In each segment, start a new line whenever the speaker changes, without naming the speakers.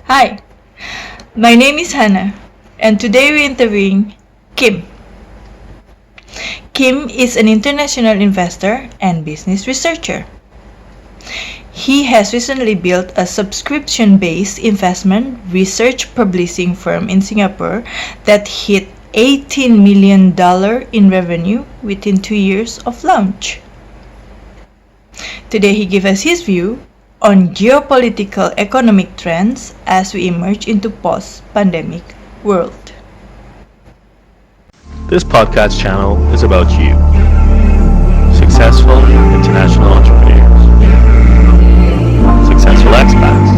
Hi, my name is Hannah, and today we're interviewing Kim. Kim is an international investor and business researcher. He has recently built a subscription-based investment research publishing firm in Singapore that hit $18 million in revenue within 2 years of launch. Today he gives us his view on geopolitical economic trends as we emerge into post-pandemic world.
This podcast channel is about you, successful international entrepreneurs, successful expats,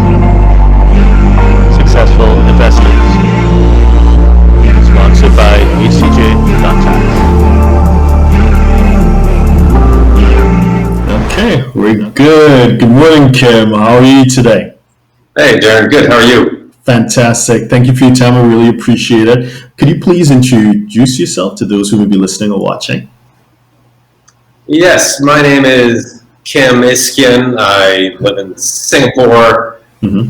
successful investors. Sponsored by HCJ.tax.
Okay, we're good. Good morning, Kim. How are you today?
Hey, Derren. Good. How are you?
Fantastic. Thank you for your time. I really appreciate it. Could you please introduce yourself to those who may be listening or watching?
Yes, my name is Kim Iskyan. I live in Singapore.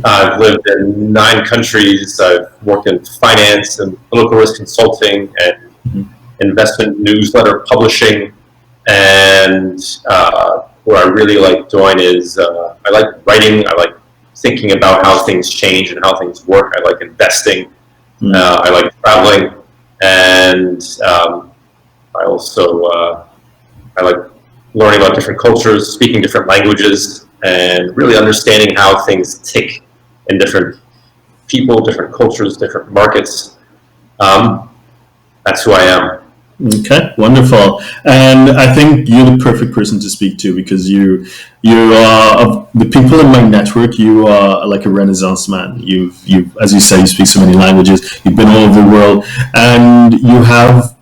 I've lived in 9 countries. I've worked in finance and political risk consulting and investment newsletter publishing. And what I really like doing is I like writing. I like thinking about how things change and how things work. I like investing. I like traveling. And I also I like learning about different cultures, speaking different languages, and really understanding how things tick in different people, different cultures, different markets. That's who I am.
Okay, wonderful. And I think you're the perfect person to speak to because you are of the people in my network. You are like a Renaissance man. You've as you say, you speak so many languages. You've been all over the world, and you have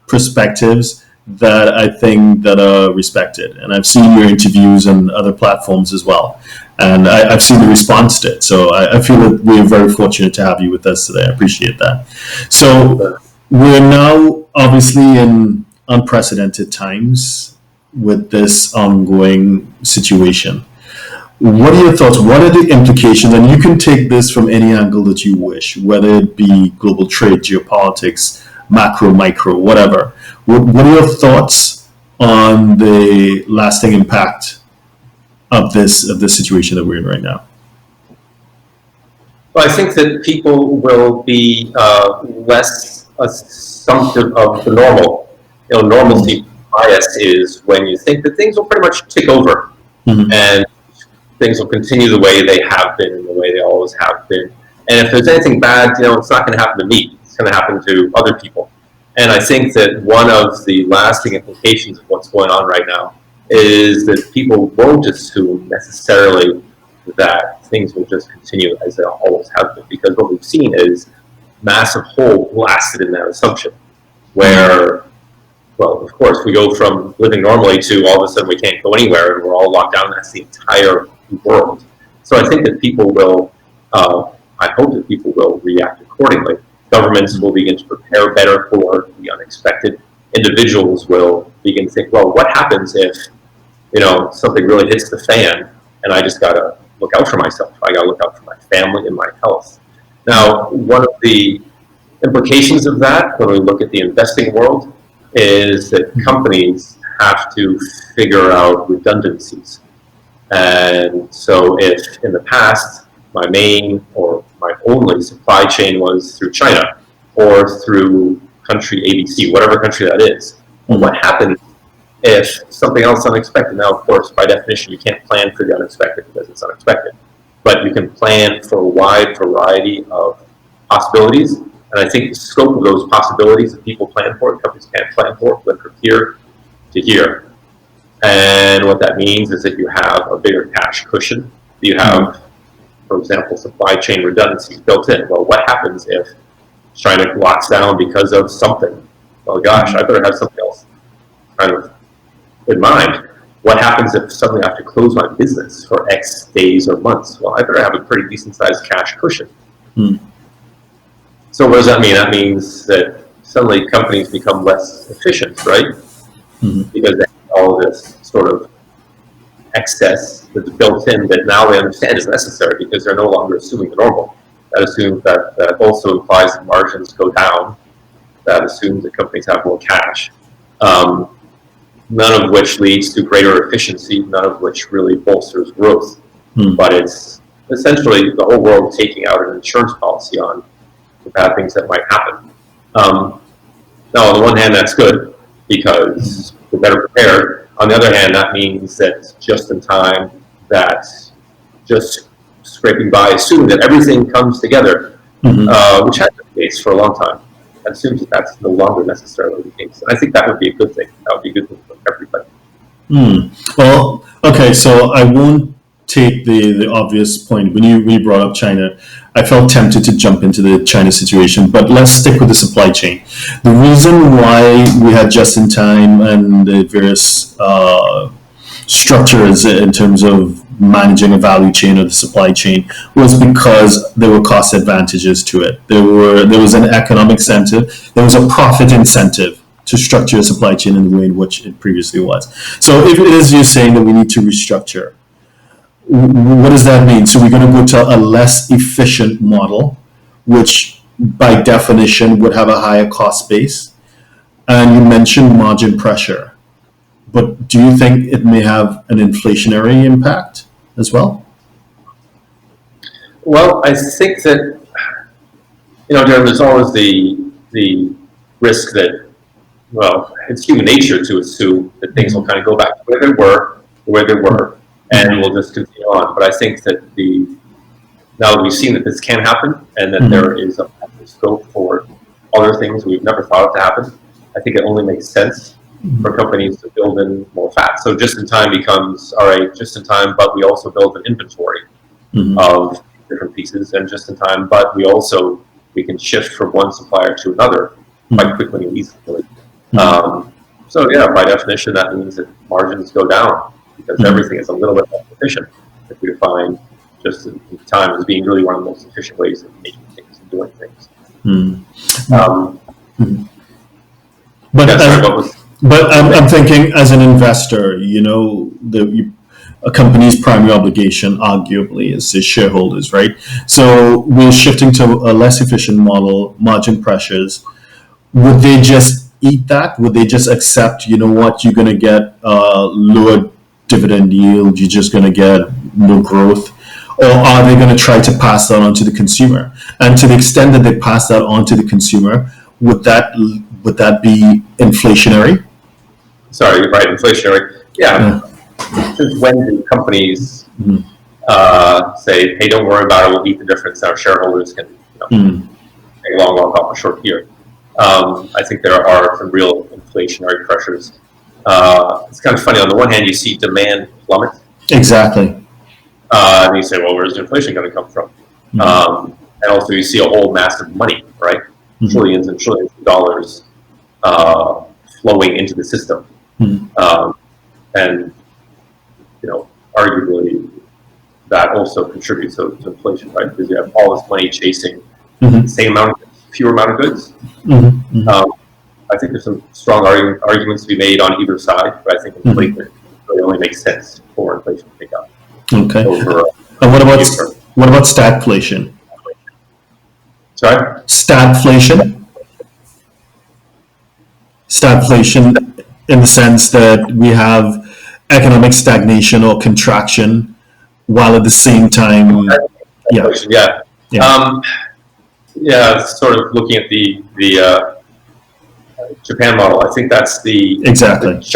perspectives that I think that are respected. And I've seen your interviews on other platforms as well, and I've seen the response to it. So I feel that we're very fortunate to have you with us today. I appreciate that. So we're now obviously in unprecedented times with this ongoing situation. What are your thoughts? What are the implications? And you can take this from any angle that you wish, whether it be global trade, geopolitics, macro, micro, whatever. What are your thoughts on the lasting impact of this situation that we're in right now?
Well, I think that people will be less assumptive of the normal. Normalcy bias is when you think that things will pretty much tick over and things will continue the way they have been and the way they always have been. And if there's anything bad, it's not going to happen to me. It's going to happen to other people. And I think that one of the lasting implications of what's going on right now is that people won't assume necessarily that things will just continue as they always have been, because what we've seen is massive hole blasted in that assumption where, well, of course, we go from living normally to all of a sudden we can't go anywhere and we're all locked down. That's the entire world. So I think that people will, I hope that people will react accordingly. Governments will begin to prepare better for the unexpected. Individuals will begin to think, well, what happens if, something really hits the fan and I just got to look out for myself. I got to look out for my family and my health. Now, one of the implications of that, when we look at the investing world, is that companies have to figure out redundancies. And so if in the past, my main or my only supply chain was through China or through country ABC, whatever country that is, well, what happens if something else unexpected? Now, of course, by definition, you can't plan for the unexpected because it's unexpected. But you can plan for a wide variety of possibilities. And I think the scope of those possibilities that people plan for, companies can't plan for, went from here to here. And what that means is that you have a bigger cash cushion. You have, for example, supply chain redundancies built in. Well, what happens if China locks down because of something? Well, gosh, I better have something else kind of in mind. What happens if suddenly I have to close my business for X days or months? Well, I better have a pretty decent sized cash cushion. So what does that mean? That means that suddenly companies become less efficient, right? Because they have all this sort of excess that's built in that now they understand is necessary because they're no longer assuming the normal. That assumes that also implies that margins go down. That assumes that companies have more cash. None of which leads to greater efficiency, none of which really bolsters growth. But it's essentially the whole world taking out an insurance policy on the bad things that might happen. Now, on the one hand, that's good because we're better prepared. On the other hand, that means that just in time, that just scraping by, assuming that everything comes together, which has been the case for a long time. That assumes that that's no longer necessarily the case. And I think that would be a good thing. That would be a good thing for everybody.
Well, okay, so I won't take the obvious point. When you brought up China, I felt tempted to jump into the China situation, but let's stick with the supply chain. The reason why we had just-in-time and the various structures in terms of managing a value chain or the supply chain was because there were cost advantages to it. There was an economic incentive. There was a profit incentive to structure a supply chain in the way in which it previously was. So if it is you're saying that we need to restructure, what does that mean? So we're going to go to a less efficient model, which by definition would have a higher cost base. And you mentioned margin pressure. But do you think it may have an inflationary impact as well?
Well, I think that, Derren, there's always the risk that, well, it's human nature to assume that things will kind of go back to where they were, and we'll just continue on. But I think that now that we've seen that this can happen, and that there is a scope for other things we've never thought of to happen, I think it only makes sense for companies to build in more fat. So just in time becomes, all right, just in time, but we also build an inventory of different pieces, and just in time, but we can shift from one supplier to another quite quickly and easily. So yeah, by definition, that means that margins go down because everything is a little bit less efficient. If we define just in time as being really one of the most efficient ways of making things and doing things.
But I'm thinking, as an investor, a company's primary obligation, arguably, is its shareholders, right? So we're shifting to a less efficient model, margin pressures. Would they just eat that? Would they just accept, you're going to get lower dividend yield, you're just going to get no growth? Or are they going to try to pass that on to the consumer? And to the extent that they pass that on to the consumer, would that be inflationary?
Sorry, you're right, inflationary. Yeah. Since when do companies say, hey, don't worry about it, we'll eat the difference, our shareholders can take a long walk off a short pier? I think there are some real inflationary pressures. It's kind of funny. On the one hand, you see demand plummet.
Exactly.
And you say, well, where's inflation going to come from? And also you see a whole mass of money, right? Trillions and trillions of dollars flowing into the system. And, arguably that also contributes to inflation, right? Because you have all this money chasing the same amount, fewer amount of goods. I think there's some strong arguments to be made on either side, but I think inflation really only makes sense for inflation to pick up.
Okay. And what about stagflation?
Sorry?
Stagflation? Stagflation in the sense that we have economic stagnation or contraction, while at the same time, sort of looking at the Japan model. I think that's the challenge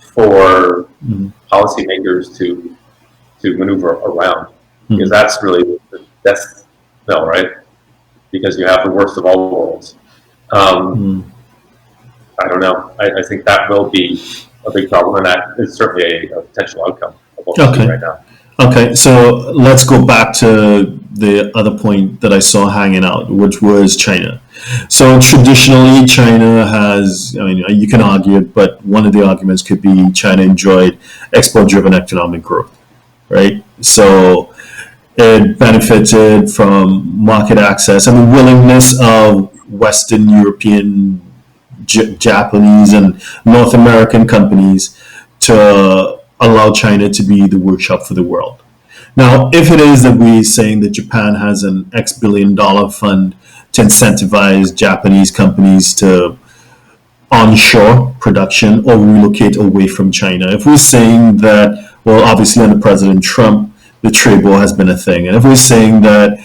for policymakers to maneuver around, because that's really the death knell, right? Because you have the worst of all worlds. I don't know. I think that will be a big problem, and that is certainly a potential outcome of what we're seeing right now. Okay, so let's go back to the other point that I saw hanging out, which was China. So traditionally, China has, you can argue it, but one of the arguments could be China enjoyed export-driven economic growth, right? So it benefited from market access and the willingness of Western European, Japanese, and North American companies to allow China to be the workshop for the world. Now, if it is that we're saying that Japan has an X billion-dollar fund to incentivize Japanese companies to onshore production or relocate away from China, if we're saying that, well, obviously under President Trump, the trade war has been a thing, and if we're saying that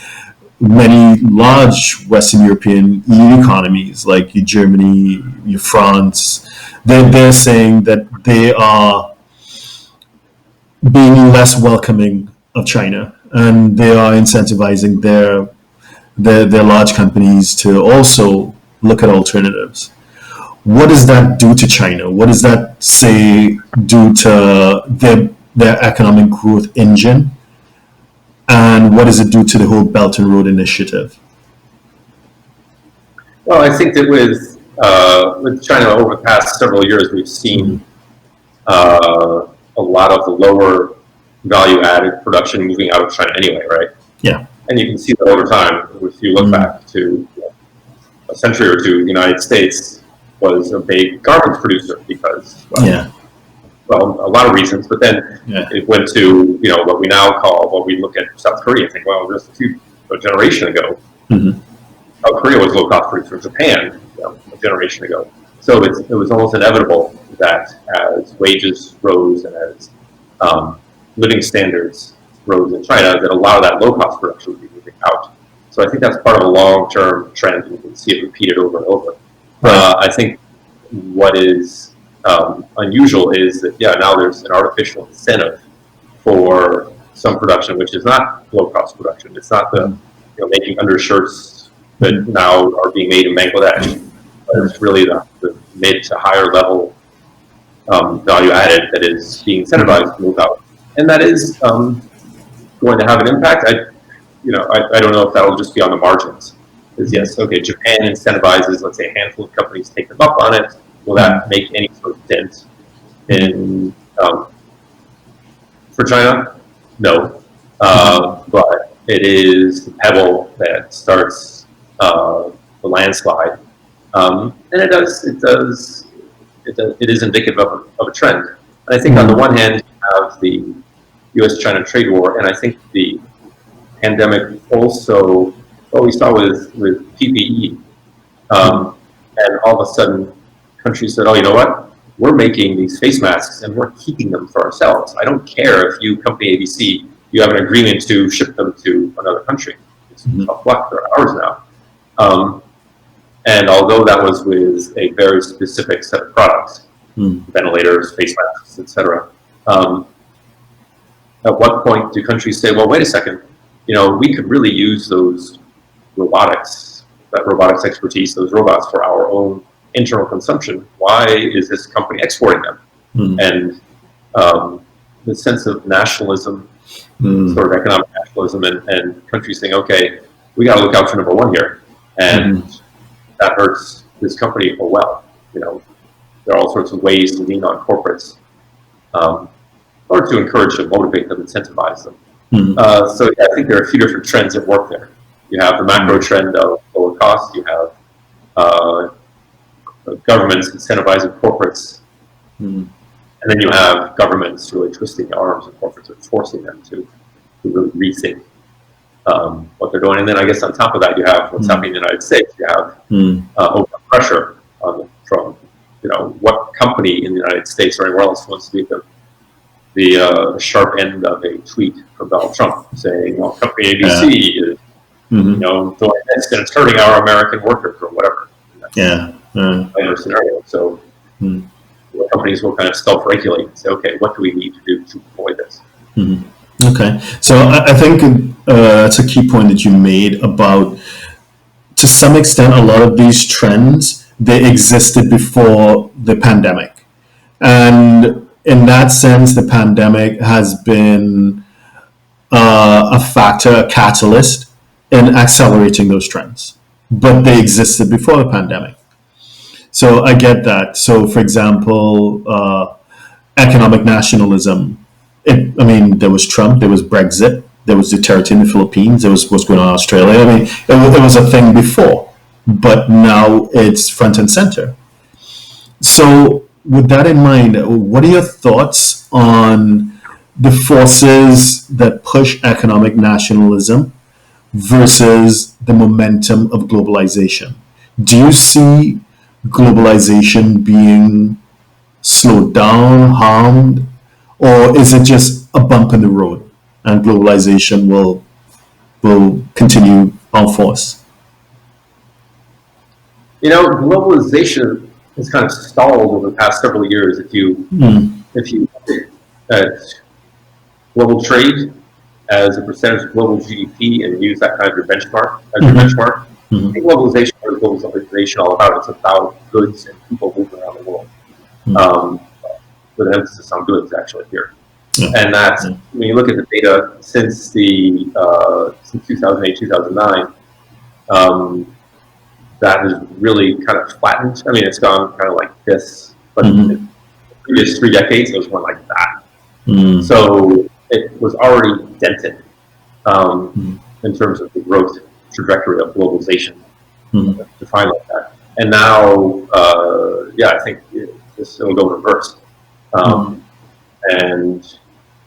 many large Western European EU economies, like Germany, France, they're saying that they are being less welcoming of China, and they are incentivizing their large companies to also look at alternatives. What does that do to China? What does that say do to their economic growth engine? And what does it do to the whole Belt and Road Initiative?
Well, I think that with China over the past several years, we've seen a lot of the lower value-added production moving out of China anyway, right?
Yeah.
And you can see that over time. If you look back to a century or two, the United States was a big garments producer because, well, a lot of reasons. But then it went to what we now call, what we look at South Korea and think, well, just a generation ago, South Korea was low-cost producer. Japan, a generation ago. So it was almost inevitable that as wages rose and as living standards rose in China, that a lot of that low-cost production would be moving out. So I think that's part of a long-term trend. You can see it repeated over and over. I think what is unusual is that, now there's an artificial incentive for some production, which is not low-cost production. It's not the making undershirts that now are being made in Bangladesh. But it's really the mid to higher level value added that is being incentivized to move out. And that is going to have an impact. I don't know if that will just be on the margins. Because yes, okay, Japan incentivizes, let's say, a handful of companies take them up on it. Will that make any sort of dent in for China? No, but it is the pebble that starts the landslide, and it is indicative of a trend. And I think on the one hand, you have the U.S.-China trade war, and I think the pandemic also, what we saw with PPE, and all of a sudden, countries said, oh, you know what? We're making these face masks and we're keeping them for ourselves. I don't care if you, company ABC, you have an agreement to ship them to another country. It's tough luck, they're ours now. And although that was with a very specific set of products, ventilators, face masks, etc., at what point do countries say, well, wait a second, we could really use those robotics, that robotics expertise, those robots for our own internal consumption. Why is this company exporting them? And the sense of nationalism, sort of economic nationalism, and countries saying, okay, we got to look out for number one here. And that hurts this company. Oh, well, there are all sorts of ways to lean on corporates or to encourage them, motivate them, incentivize them. So I think there are a few different trends at work there. You have the macro trend of lower cost. You have governments incentivizing corporates. And then you have governments really twisting the arms of corporates and forcing them to really rethink what they're doing. And then I guess on top of that, you have what's happening in the United States. You have open pressure from what company in the United States or anywhere else wants to be the sharp end of a tweet from Donald Trump saying, well, company ABC is doing this and it's hurting our American workers or whatever. Scenario. So companies will kind of self-regulate and say, okay, what do we need to do to avoid this?
Okay, so I think that's a key point that you made about, to some extent, a lot of these trends, they existed before the pandemic. And in that sense, the pandemic has been a factor, a catalyst in accelerating those trends. But they existed before the pandemic. So I get that. So, for example, economic nationalism. There was Trump, there was Brexit, there was the territory in the Philippines, there was what's going on in Australia. It was a thing before, but now it's front and center. So, with that in mind, what are your thoughts on the forces that push economic nationalism versus the momentum of globalization. Do you see globalization being slowed down, harmed, or is it just a bump in the road and globalization will continue on force?
Globalization has kind of stalled over the past several years. If you look at global trade as a percentage of global GDP and use that kind of your benchmark as your benchmark, I think globalization, what is globalization all about? It's about goods and people moving around the world. With an emphasis on goods, actually, here. And that's, when you look at the data since 2008, 2009, that has really kind of flattened. I mean, it's gone kind of like this, but in the previous 3 decades, it was more like that. So it was already dented in terms of the growth trajectory of globalization, defined like that. And now, I think it'll go reverse. And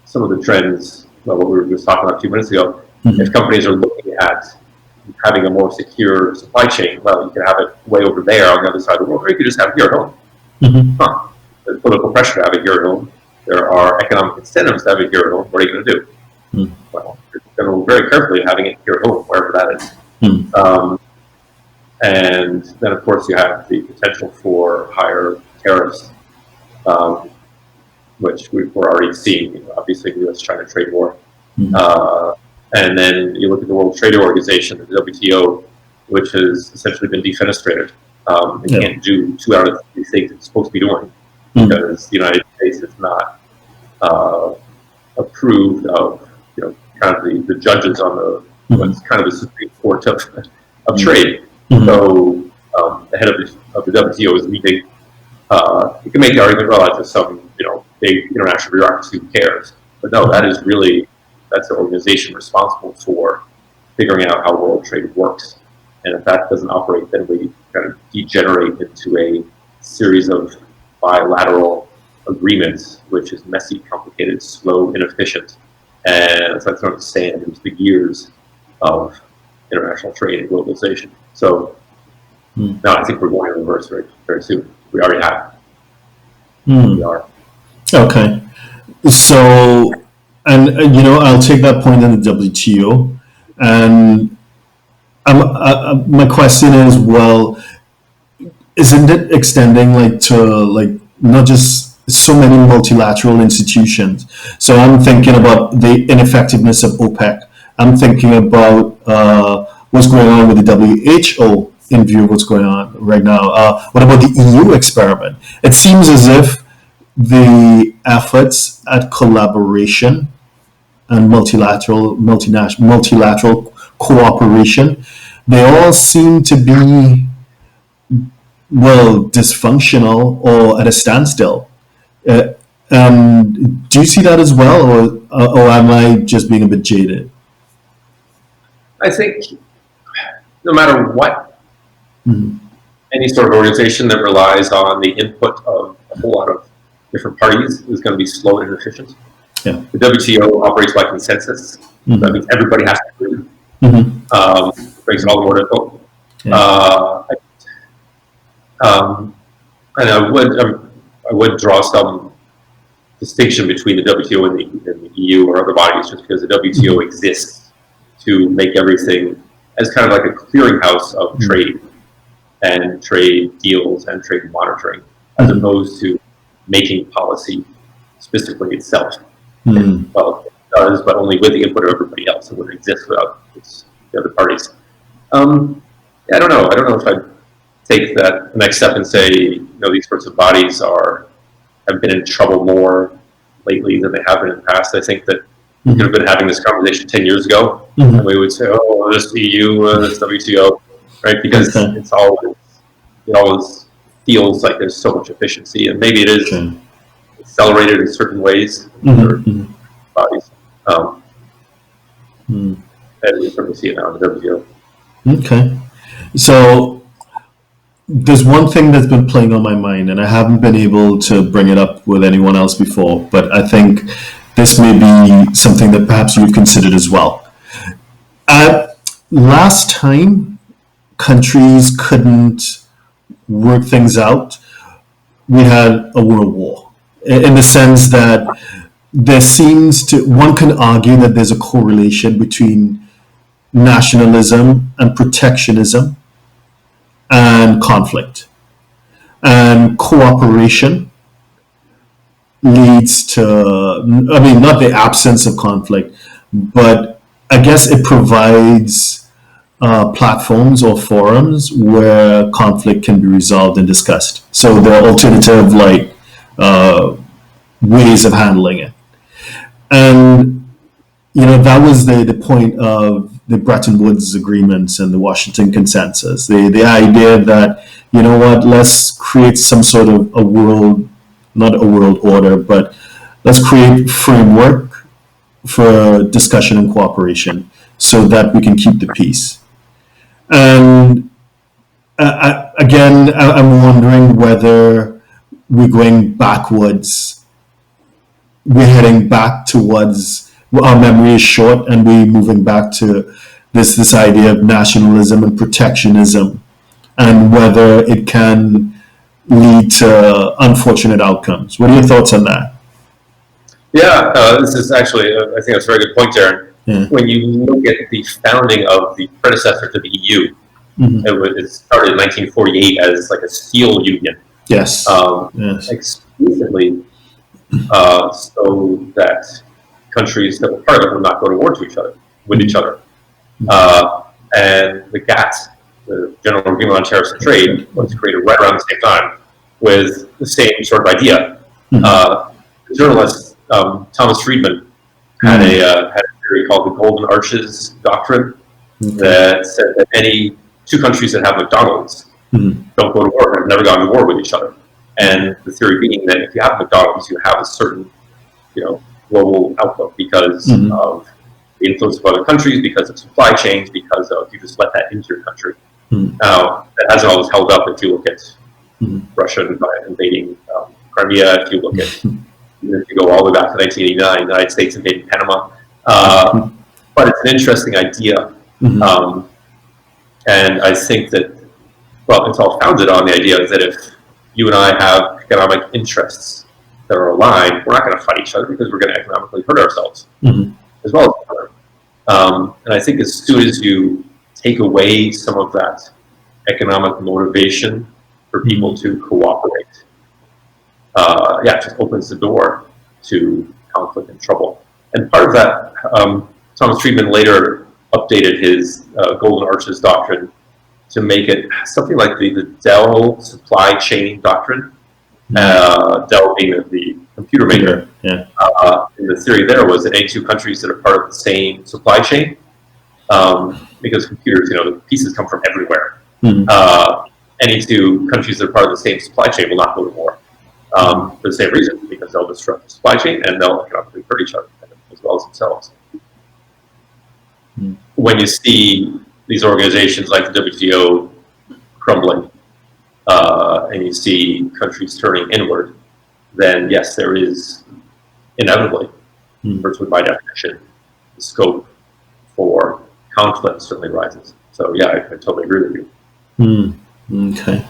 some of the trends, what we were just talking about a few minutes ago, if companies are looking at having a more secure supply chain, well, you can have it way over there on the other side of the world, or you could just have it here at home. There's political pressure to have it here at home. There are economic incentives to have it here at home. What are you going to do? Well, you're going to look very carefully at having it here at home, wherever that is. And then, of course, you have the potential for higher tariffs, which we're already seeing, obviously, the U.S.-China trade war. And then you look at the World Trade Organization, the WTO, which has essentially been defenestrated. It can't do 2 out of 3 things it's supposed to be doing because the United States is not approved of, kind of the judges on what's kind of the Supreme Court of trade. So the head of the WTO is leaving. You can make the argument, well, that's just some big international bureaucracy, who cares? But no, that's the organization responsible for figuring out how world trade works. And if that doesn't operate, then we kind of degenerate into a series of bilateral agreements, which is messy, complicated, slow, inefficient. And that's not the sand into the years of international trade and globalization. So now I think we're going to reverse very, very soon. We already have. We are.
Okay. So, and I'll take that point in the WTO. And my question is, well, isn't it extending to not just so many multilateral institutions? So I'm thinking about the ineffectiveness of OPEC. I'm thinking about what's going on with the WHO in view of what's going on right now. What about the EU experiment? It seems as if the efforts at collaboration and multilateral cooperation, they all seem to be, dysfunctional or at a standstill. Do you see that as well, or am I just being a bit jaded?
I think no matter what, any sort of organization that relies on the input of a whole lot of different parties is going to be slow and inefficient.
Yeah.
The WTO operates by consensus. That means everybody has to agree. It makes it all the more difficult. And I would draw some distinction between the WTO and the EU or other bodies, just because the WTO exists to make everything as kind of like a clearinghouse of trade and trade deals and trade monitoring, as opposed to making policy specifically itself. Well, it does, but only with the input of everybody else. It wouldn't exist without the other parties. I don't know. I don't know if I'd take that next step and say, these sorts of bodies have been in trouble more lately than they have been in the past. I think that we could have been having this conversation 10 years ago, and we would say, oh, this EU, this WTO, right? Because it always feels like there's so much efficiency, and maybe it is accelerated in certain ways in other bodies. And we certainly see it now in the WTO.
Okay. So there's one thing that's been playing on my mind, and I haven't been able to bring it up with anyone else before, but I think this may be something that perhaps you've considered as well. Last time, countries couldn't work things out. We had a world war, in the sense that one can argue that there's a correlation between nationalism and protectionism and conflict. And cooperation leads to, I mean, not the absence of conflict, but I guess it provides platforms or forums where conflict can be resolved and discussed. So there are alternative ways of handling it. And that was the point of the Bretton Woods agreements and the Washington Consensus. The idea that, let's create some sort of a world, not a world order, but let's create framework for discussion and cooperation so that we can keep the peace. And I'm wondering whether we're going backwards. We're heading back towards, our memory is short, and we're moving back to this idea of nationalism and protectionism, and whether it can lead to unfortunate outcomes. What are your thoughts on that?
Yeah, this is actually, I think that's a very good point, Derren. Yeah. When you look at the founding of the predecessor to the EU, it started in 1948 as like a steel union.
Yes.
Exclusively so that countries that were part of it would not go to war with each other. And the GATT, the General Agreement on Tariffs and Trade, was created right around the same time with the same sort of idea. The journalist Thomas Friedman had a theory called the Golden Arches Doctrine that said that any two countries that have McDonald's don't go to war, have never gone to war with each other. And the theory being that if you have McDonald's, you have a certain, global outlook because of the influence of other countries, because of supply chains, because of you just let that into your country. Now, that hasn't always held up if you look at Russia invading Crimea, if you look at, if you go all the way back to 1989, the United States invading Panama. But it's an interesting idea. And I think that, it's all founded on the idea that if you and I have economic interests that are aligned, we're not going to fight each other because we're going to economically hurt ourselves as well as each other. And I think as soon as you take away some of that economic motivation for people to cooperate, it just opens the door to conflict and trouble. And part of that, Thomas Friedman later updated his Golden Arches Doctrine to make it something like the Dell supply chain doctrine. Dell being the computer maker. And the theory there was that any two countries that are part of the same supply chain, because computers, the pieces come from everywhere. Any two countries that are part of the same supply chain will not go to war for the same reason, because they'll disrupt the supply chain and they'll economically hurt each other as well as themselves. When you see these organizations like the WTO crumbling, and you see countries turning inward, then yes, there is inevitably, virtually by definition, the scope for conflict certainly rises. So yeah, I totally agree with you.
Okay.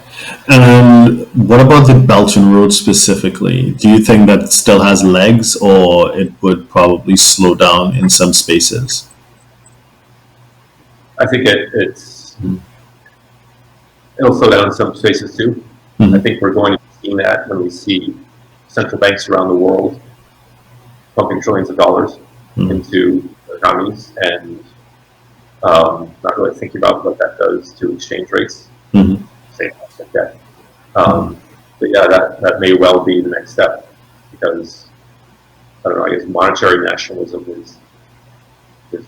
And what about the Belt and Road specifically? Do you think that still has legs, or it would probably slow down in some spaces?
I think it'll slow down in some spaces too. I think we're going to be seeing that when we see central banks around the world pumping trillions of dollars into economies and not really thinking about what that does to exchange rates. Same like that. But yeah, that may well be the next step, because I don't know, I guess monetary nationalism is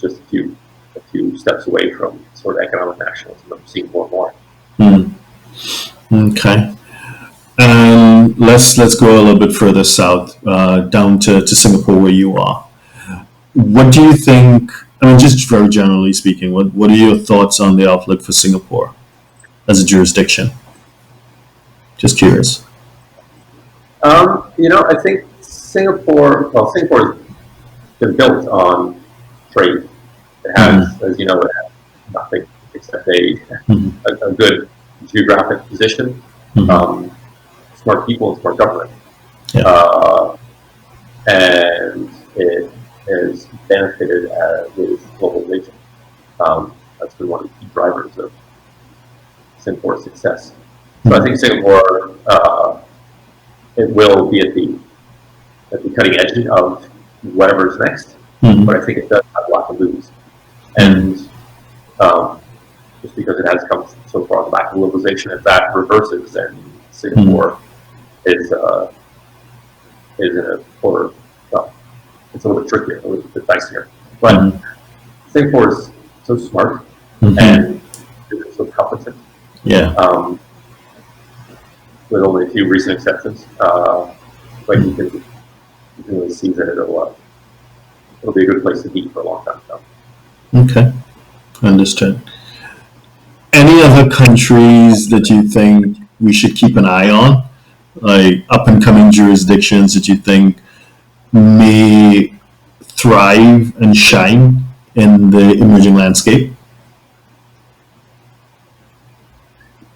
just a few steps away from sort of economic nationalism that we're seeing more and more.
Okay. Let's go a little bit further south, down to Singapore, where you are. What do you think, just very generally speaking, what are your thoughts on the outlook for Singapore as a jurisdiction? Just curious.
I think Singapore is been built on trade. It has, as you know, it has nothing except a good geographic position, smart people, and smart government.
Yeah.
And it has benefited with globalization. That's been one of the key drivers of Singapore's success. So I think Singapore, it will be at the cutting edge of whatever's next, but I think it does have a lot to lose. And just because it has come so far on the back of globalization, if that reverses, then Singapore is in a quarter. Well, it's a little bit trickier, a little bit dicier. But Singapore is so smart and so competent.
Yeah.
With only a few recent exceptions, but you can really see that it'll be a good place to be for a long time. So.
Okay, understood. Any other countries that you think we should keep an eye on, like up and coming jurisdictions that you think may thrive and shine in the emerging landscape?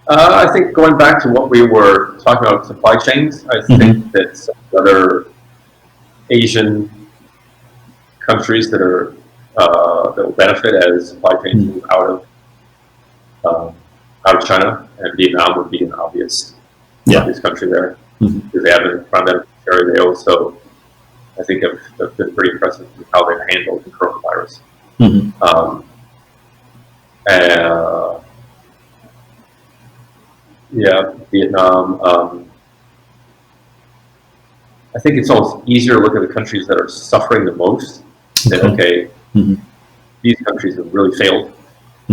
I think going back to what we were talking about supply chains, I think that some other Asian countries that will benefit as supply chains move out of China, and Vietnam would be an obvious country there because they have an environmental area. They also, I think, have been pretty impressive with how they've handled the coronavirus. Vietnam. I think it's almost easier to look at the countries that are suffering the most. Say, these countries have really failed. I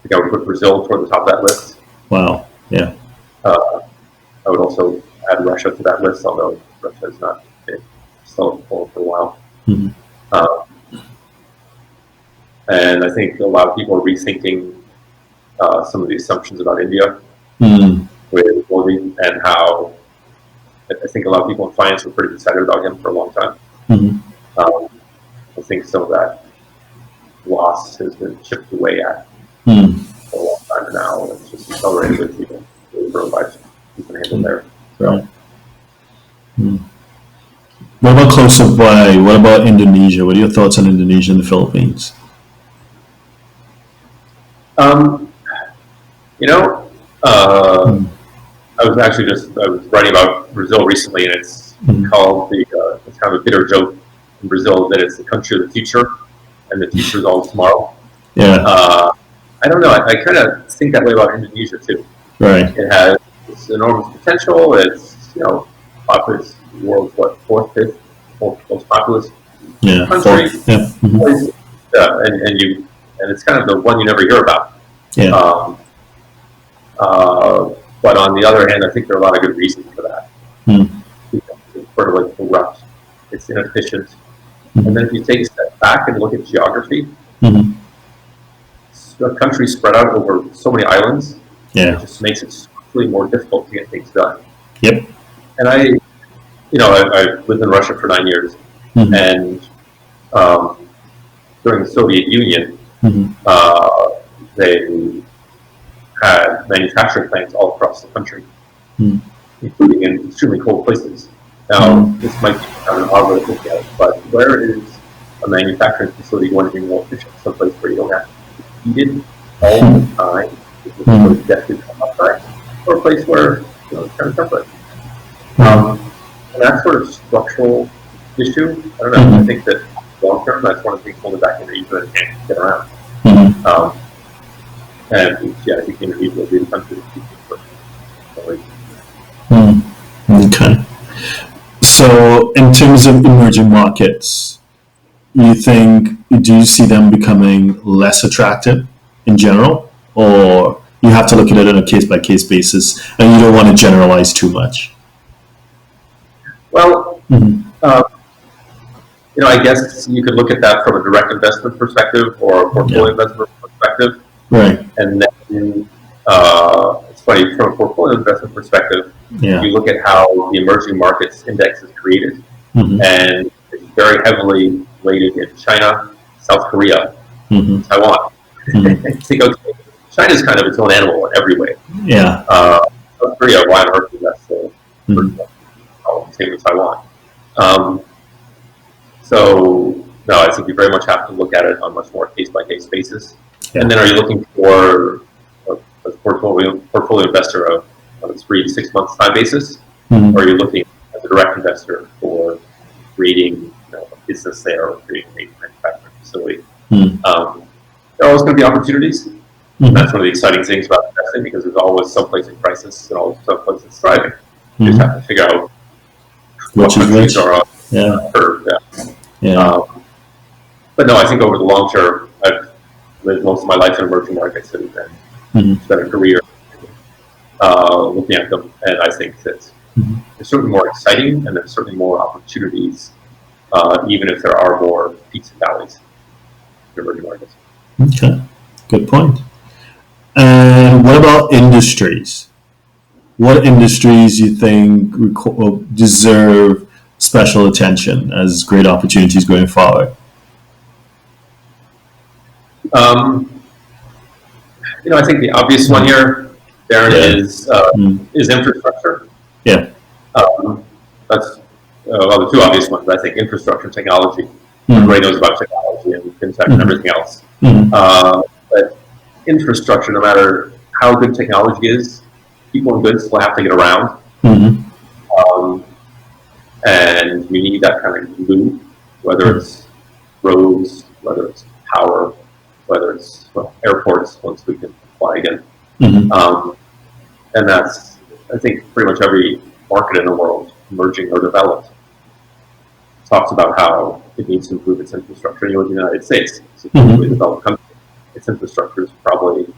think I would put Brazil toward the top of that list.
Wow. Yeah.
I would also add Russia to that list, although Russia is not still for a while. And I think a lot of people are rethinking some of the assumptions about India with Modi, and how I think a lot of people in finance were pretty excited about him for a long time. I think some of that loss has been chipped away at for a long time now. It's just accelerated with people coronavirus you can handle there. So.
What about closer by? What about Indonesia? What are your thoughts on Indonesia and the Philippines?
I was writing about Brazil recently, and it's called it's kind of a bitter joke in Brazil that it's the country of the future, and the future is always tomorrow.
Yeah.
I don't know. I kind of think that way about Indonesia too.
Right.
It has this enormous potential. It's populous, the world's fifth most populous country. And it's kind of the one you never hear about.
Yeah.
But on the other hand, I think there are a lot of good reasons for that. It's sort of corrupt. It's inefficient. And then if you take a step back and look at geography, the country spread out over so many islands. It just makes it structurally more difficult to get things done.
Yep.
And I lived in Russia for 9 years, and during the Soviet Union, they had manufacturing plants all across the country, including in extremely cold places. Now, this might be kind of an odd way to look at it, but where is a manufacturing facility going to be more efficient? Someplace where you don't have to heat it all the time, it's definitely come outside, or a place where it's kind of temperate. And that sort of structural issue, I don't know, I think that long term, that's one of the things holding back Indonesia and can't get around. And I think Indonesia will be the country
Okay. So, in terms of emerging markets, do you see them becoming less attractive in general, or you have to look at it on a case-by-case basis, and you don't want to generalize too much?
Well, I guess you could look at that from a direct investment perspective or a portfolio investment perspective.
Right.
And then it's funny, from a portfolio investment perspective, you look at how the emerging markets index is created, and very heavily weighted in China, South Korea, Taiwan. I think, okay, China's kind of its own animal in every way.
Yeah.
South Korea, why on earth is that still same with Taiwan? So, no, I think you very much have to look at it on a much more case-by-case basis.
Yeah.
And then are you looking for a portfolio investor of on a 3 to 6 months time basis? Or are you looking as a direct investor for creating a business there or creating a manufacturing facility? There are always going to be opportunities. That's one of the exciting things about investing, because there's always someplace in crisis and always someplace that's thriving. You just have to figure out what countries are on the curve. But no, I think over the long term, I've lived most of my life in emerging markets and spent a career looking at them, and I think that they're certainly more exciting and there's certainly more opportunities, even if there are more peaks and valleys in emerging markets.
Okay, good point. And what about industries? What industries you think deserve special attention as great opportunities going forward?
I think the obvious one here, Derren, is infrastructure.
Yeah.
That's the two obvious ones. I think infrastructure, technology. Everybody knows about technology and fintech and everything else. But infrastructure, no matter how good technology is, people and goods will have to get around. And we need that kind of glue, whether it's roads, whether it's power, whether it's airports once we can fly again. And that's, I think, pretty much every market in the world, emerging or developed, talks about how it needs to improve its infrastructure. You know, the United States, it's a globally developed country. Its infrastructure is probably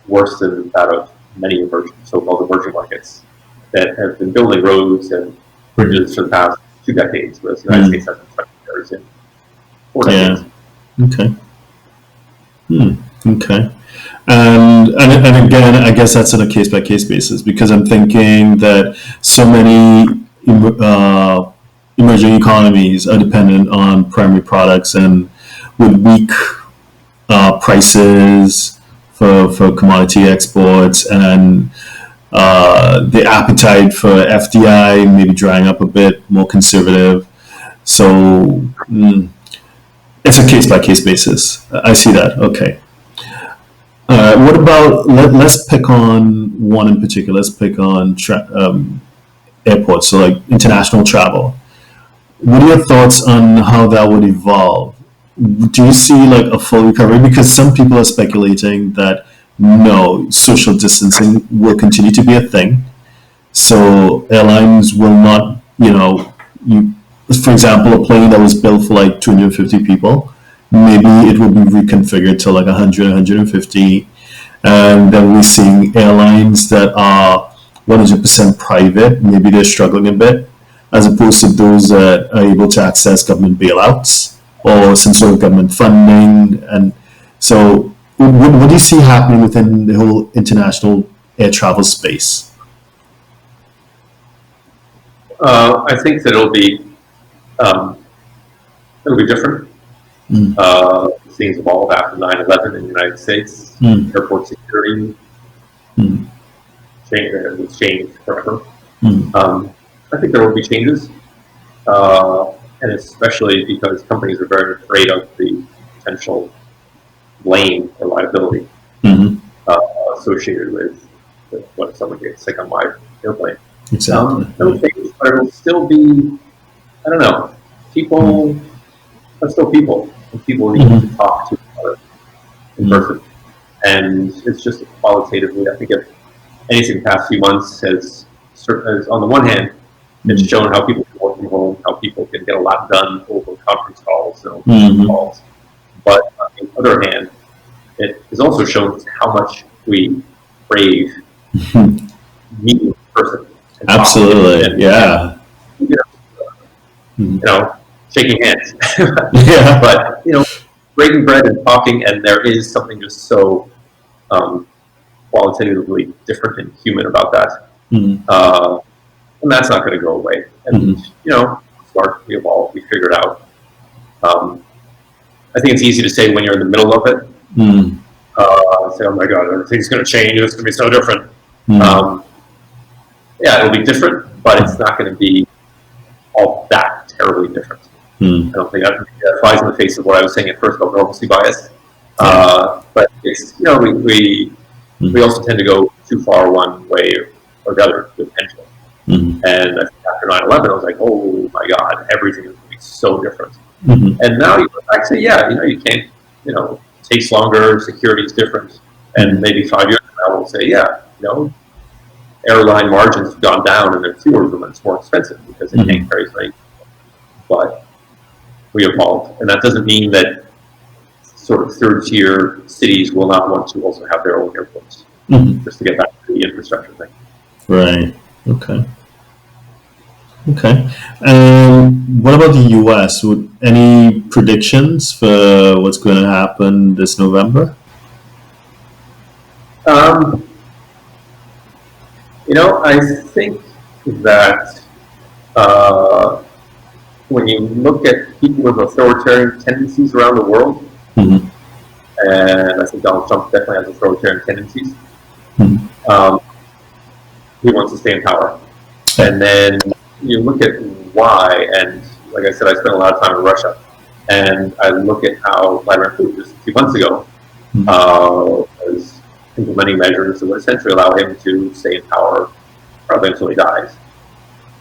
worse than that of many so-called emerging markets that have been building roads and bridges for the past 2 decades, whereas the United States has been spending theirs in 4 decades.
Okay. Okay. And again, I guess that's on a case-by-case basis, because I'm thinking that so many emerging economies are dependent on primary products, and with weak prices for commodity exports, and the appetite for FDI maybe drying up a bit, more conservative. So it's a case-by-case basis. I see that. Okay. What about, let's pick on one in particular. Let's pick on airports, so like international travel. What are your thoughts on how that would evolve? Do you see like a full recovery? Because some people are speculating that no, social distancing will continue to be a thing. So airlines will not, for example, a plane that was built for like 250 people, maybe it will be reconfigured to like 100, 150. And then we're seeing airlines that are 100% private, maybe they're struggling a bit, as opposed to those that are able to access government bailouts or some sort of government funding. And so what do you see happening within the whole international air travel space?
I think that it'll be different. Things evolved after 9/11 in the United States. Airport security changed forever. I think there will be changes, and especially because companies are very afraid of the potential blame or liability associated with what if someone gets sick on my airplane.
Exactly.
It'll change, but it'll still be, I don't know, people are still people, and people need to talk to each other in person. And it's just qualitatively, I think if anything the past few months has on the one hand, it's shown how people can work from home, how people can get a lot done over conference calls and over Zoom calls. But on the other hand, it has also shown how much we crave meeting in person.
Absolutely, yeah.
Shaking hands.
Yeah.
But, breaking bread and talking, and there is something just so qualitatively different and human about that. And that's not going to go away. And, smart, we evolved, we figured out I think it's easy to say when you're in the middle of it. Say, oh my God, everything's going to change. It's going to be so different. Yeah, it'll be different, but it's not going to be all that terribly different. I don't think that flies in the face of what I was saying at first about normalcy bias. But it's, we also tend to go too far one way or the other with pendulum. And I think after 9/11, I was like, oh my God, everything is going to be so different. And now you actually, you can't, it takes longer, security is different, and maybe 5 years from now we'll say, airline margins have gone down and there are fewer of them and it's more expensive because they can't carry as many. But we evolved, and that doesn't mean that sort of third-tier cities will not want to also have their own airports, just to get back to the infrastructure thing.
Right. Okay. What about the U.S.? Any predictions for what's going to happen this November?
I think that when you look at people with authoritarian tendencies around the world, and I think Donald Trump definitely has authoritarian tendencies, he wants to stay in power. And then you look at why, and like I said, I spent a lot of time in Russia, and I look at how Vladimir Putin just a few months ago was implementing measures that would essentially allow him to stay in power probably until he dies.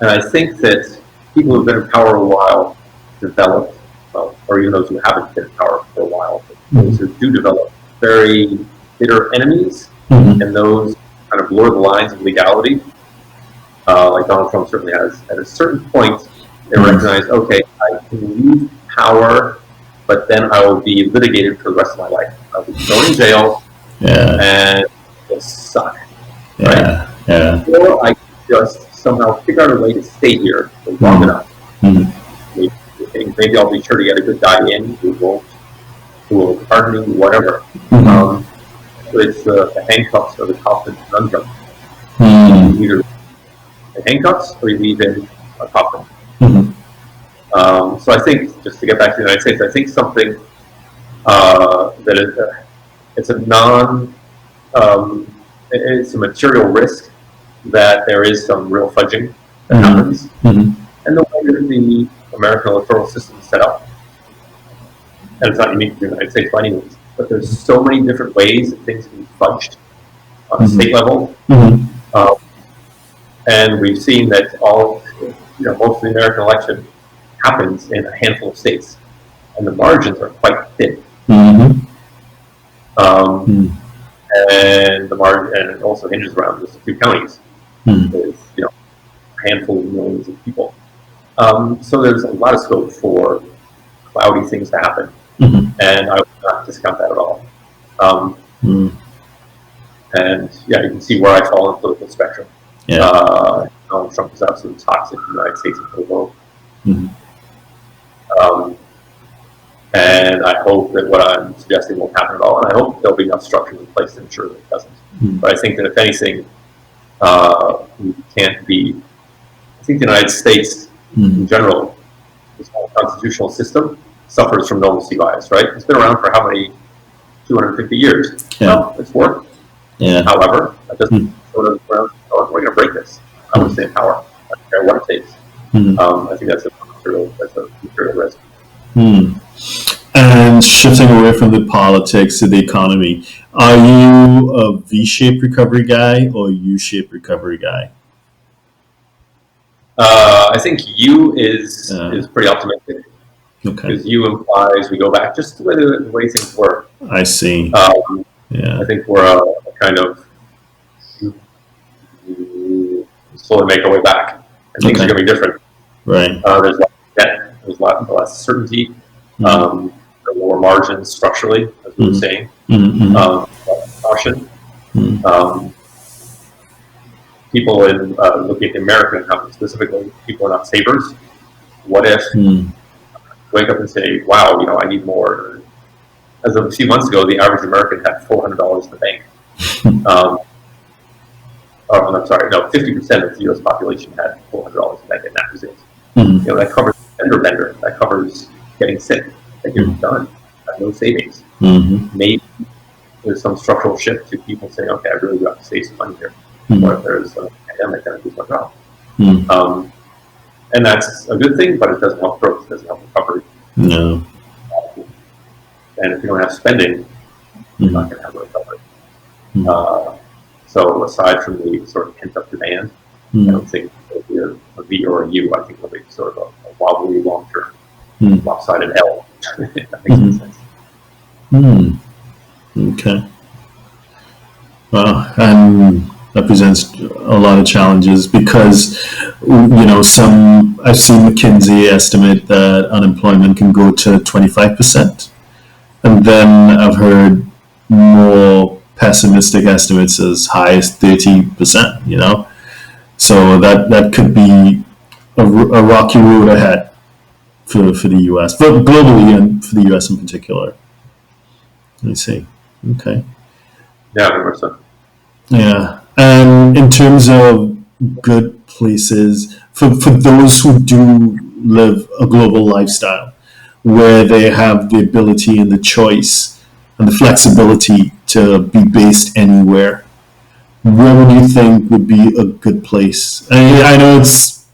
And I think that people who have been in power a while develop, or even those who haven't been in power for a while, those who do develop very bitter enemies, and those kind of blur the lines of legality, like Donald Trump certainly has. At a certain point, they recognize, okay, I can leave power, but then I will be litigated for the rest of my life. I'll be thrown in jail, and it'll suck. Right? Or I can just somehow figure out a way to stay here for long enough. Maybe I'll be sure to get a good guy in who will pardon me, whatever. But it's the handcuffs or the coffin conundrum. Either the handcuffs or you leave in a coffin. So I think, just to get back to the United States, I think something that is it's it's a material risk that there is some real fudging that happens. And the way that the American electoral system is set up, and it's not unique to the United States by any means, but there's so many different ways that things can be fudged on a state level. And we've seen that most of the American election happens in a handful of states, and the margins are quite thin. And the margin, and it also hinges around just a few counties with a handful of millions of people. So there's a lot of scope for cloudy things to happen, and I would not discount that at all. And you can see where I fall on the political spectrum. Donald Trump is absolutely toxic in the United States and for the world. And I hope that what I'm suggesting won't happen at all, and I hope there'll be enough structures in place to ensure that it doesn't. But I think that if anything, we can't be. I think the United States, in general, this whole constitutional system suffers from normalcy bias. Right? It's been around for how many? 250 years. Well, it's worked. However, that doesn't sort of we're going to break this. I would stay in power. I don't care what it takes. I think that's a material risk.
And shifting away from the politics to the economy, are you a V-shaped recovery guy or a U-shaped recovery guy?
I think U is pretty optimistic.
Okay.
Because U implies we go back just the way things were.
I see.
I think we're a kind of slowly make our way back, and things are going to be different.
Right.
There's less debt. There's less certainty. There are lower margins structurally, as we were saying. Caution. People in looking at the American economy specifically, people are not savers. What if wake up and say, "Wow, I need more." As of a few months ago, the average American had $400 in the bank. I'm sorry, no, 50% of the U.S. population had $400 in the bank, and that was it. That covers fender bender. That covers getting sick, that you're done, have no savings. Maybe there's some structural shift to people saying, okay, I really got to save some money here. Or if there's a pandemic, then I lose my job. And that's a good thing, but it doesn't help growth, it doesn't help recovery.
No.
And if you don't have spending, you're not going to have a recovery. So aside from the sort of pent-up demand, I don't think it'll be a V or a U. I think it'll be sort of a wobbly, long-term, lopsided L, if that makes any sense.
Okay. Well, and that presents a lot of challenges because, I've seen McKinsey estimate that unemployment can go to 25%. And then I've heard more pessimistic estimates as high as 30%, So that could be a rocky road ahead for the US, but globally and for the US in particular. Let me see. Okay.
Yeah, 100%.
Yeah. And in terms of good places, for those who do live a global lifestyle, where they have the ability and the choice and the flexibility to be based anywhere, where would you think would be a good place? I know it's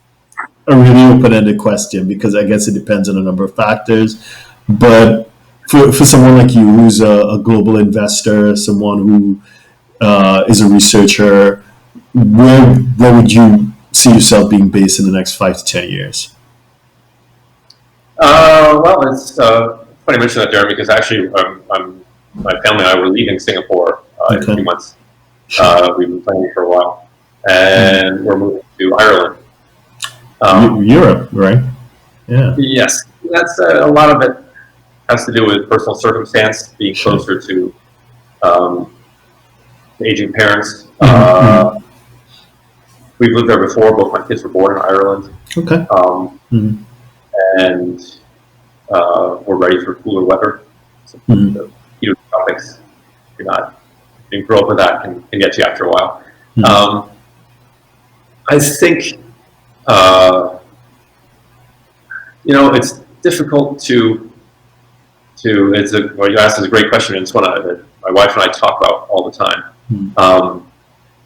a really open-ended question because I guess it depends on a number of factors, but for someone like you who's a global investor, someone who is a researcher, where would you see yourself being based in the next 5 to 10 years?
Well, it's funny you mention that, Derren, because actually my family and I were leaving Singapore in a few months. We've been planning for a while, and we're moving to Ireland.
Europe, right? Yeah.
Yes, that's a lot of it has to do with personal circumstance, being closer to aging parents. We've lived there before. Both my kids were born in Ireland.
Okay.
And we're ready for cooler weather. So the heat of the tropics, if you didn't grow up with that, can get you after a while. I think, it's difficult to what you asked is a great question, and it's one that my wife and I talk about all the time.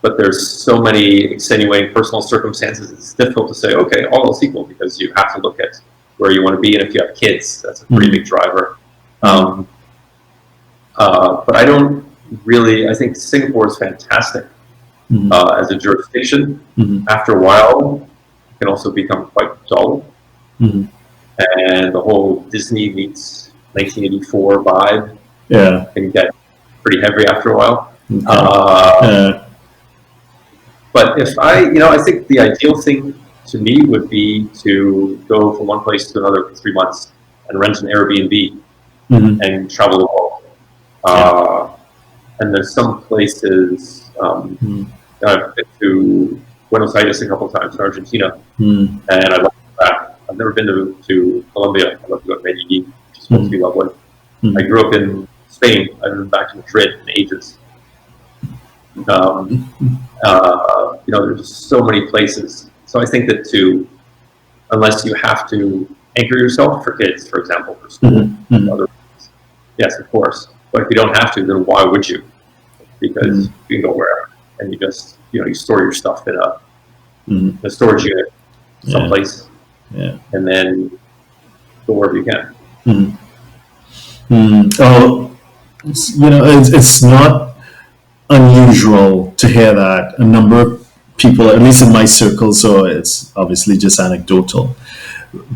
But there's so many extenuating personal circumstances, it's difficult to say, okay, all else equal, because you have to look at where you want to be, and if you have kids, that's a pretty big driver. But I don't really, I think Singapore is fantastic as a jurisdiction. After a while, it can also become quite dull. And the whole Disney meets 1984 vibe can get pretty heavy after a while. But if I think the ideal thing to me would be to go from one place to another for 3 months and rent an Airbnb and travel the world. And there's some places, I've been to Buenos Aires a couple of times in Argentina, and I love that. I've never been to Colombia. I'd love to go to Medellin, which is supposed to be lovely. I grew up in Spain. I've been back to Madrid in ages. There's so many places. So I think that unless you have to anchor yourself for kids, for example, for school, other things, yes, of course. But if you don't have to, then why would you? Because you can go wherever, and you just, you store your stuff in a storage unit someplace, and then go wherever you can.
Oh, it's not unusual to hear that. A number of people, at least in my circle, so it's obviously just anecdotal,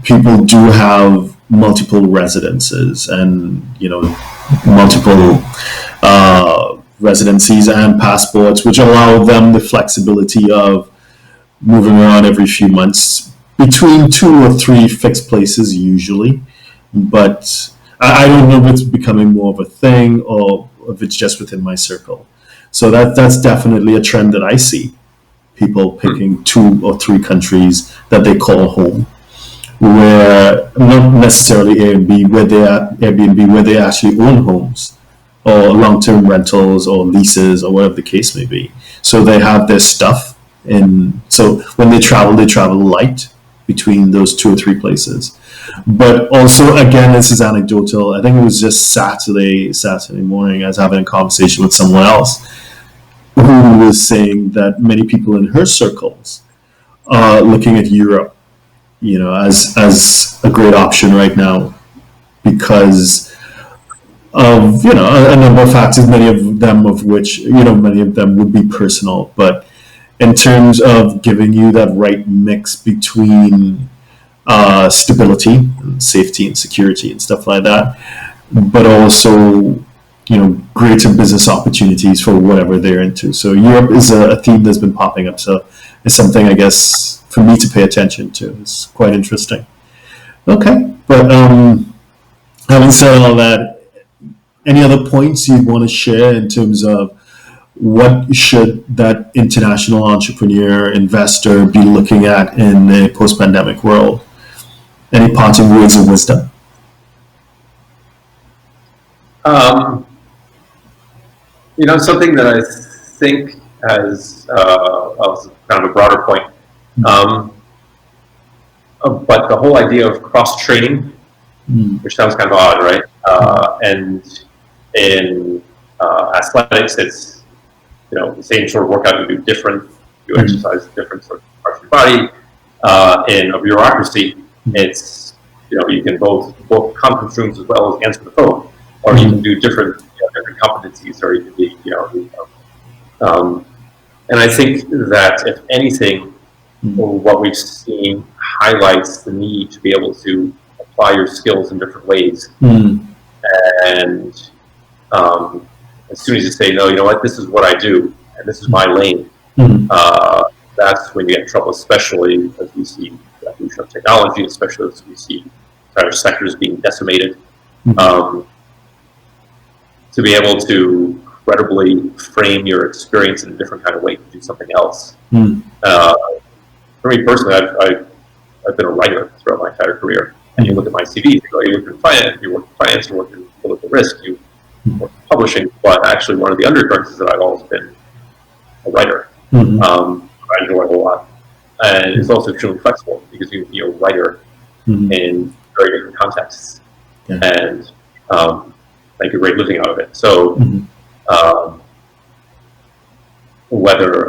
people do have multiple residences and multiple residencies and passports, which allow them the flexibility of moving around every few months between 2 or 3 fixed places usually. But I don't know if it's becoming more of a thing or if it's just within my circle. So that's definitely a trend that I see. People picking 2 or 3 countries that they call home, where not necessarily Airbnb, where they actually own homes or long-term rentals or leases or whatever the case may be. So they have their stuff in. So when they travel light between those 2 or 3 places. But also, again, this is anecdotal. I think it was just Saturday morning. I was having a conversation with someone else who was saying that many people in her circles are looking at Europe, as a great option right now because of a number of factors, many of them would be personal, but in terms of giving you that right mix between stability, and safety, and security, and stuff like that, but also greater business opportunities for whatever they're into. So Europe is a theme that's been popping up. So it's something I guess for me to pay attention to. It's quite interesting. Okay, but having said all that, any other points you want to share in terms of what should that international entrepreneur, investor be looking at in a post-pandemic world? Any parting words of wisdom?
Something that I think has kind of a broader point, but the whole idea of cross-training, which sounds kind of odd, right? And in athletics, it's the same sort of workout you do different, you exercise different sort of parts of your body. In a bureaucracy, it's you can both conference rooms as well as answer the phone, or you can do different competencies, or you can be and I think that if anything, what we've seen highlights the need to be able to apply your skills in different ways. And as soon as you say, no, you know what, this is what I do, and this is my lane, that's when you get in trouble, especially as we see the evolution of technology, especially as we see entire sectors being decimated. To be able to credibly frame your experience in a different kind of way to do something else. For me personally, I've been a writer throughout my entire career. And you look at my CV, you work in finance, you work in political risk, you work in publishing, but actually one of the undercurrents is that I've always been a writer. I enjoy it a lot. And it's also extremely flexible because you can be a writer in very different contexts and make a great living out of it. So whether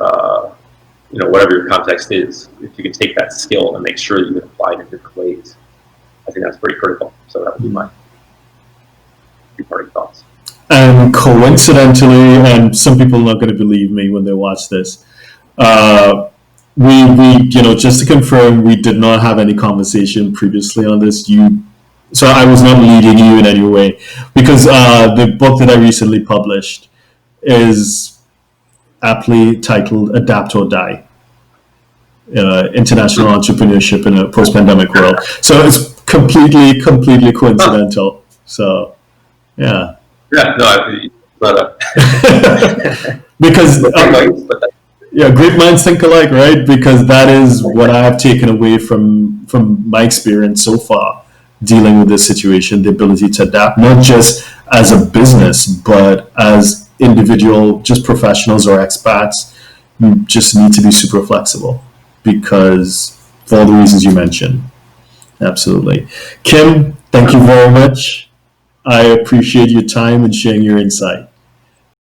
whatever your context is, if you can take that skill and make sure that you can apply it in different ways, I think that's pretty critical. So that would be my few parting thoughts.
And coincidentally, and some people are not going to believe me when they watch this, we just to confirm, we did not have any conversation previously on this. So I was not leading you in any way, because the book that I recently published is aptly titled Adapt or Die, International Entrepreneurship in a Post-Pandemic World. So it's completely coincidental. So, yeah.
Yeah, no, but
because great minds think alike, right? Because that is what I have taken away from my experience so far dealing with this situation, the ability to adapt, not just as a business, but as individual, just professionals or expats. You just need to be super flexible because for all the reasons you mentioned. Absolutely. Kim, thank you very much. I appreciate your time and sharing your insight.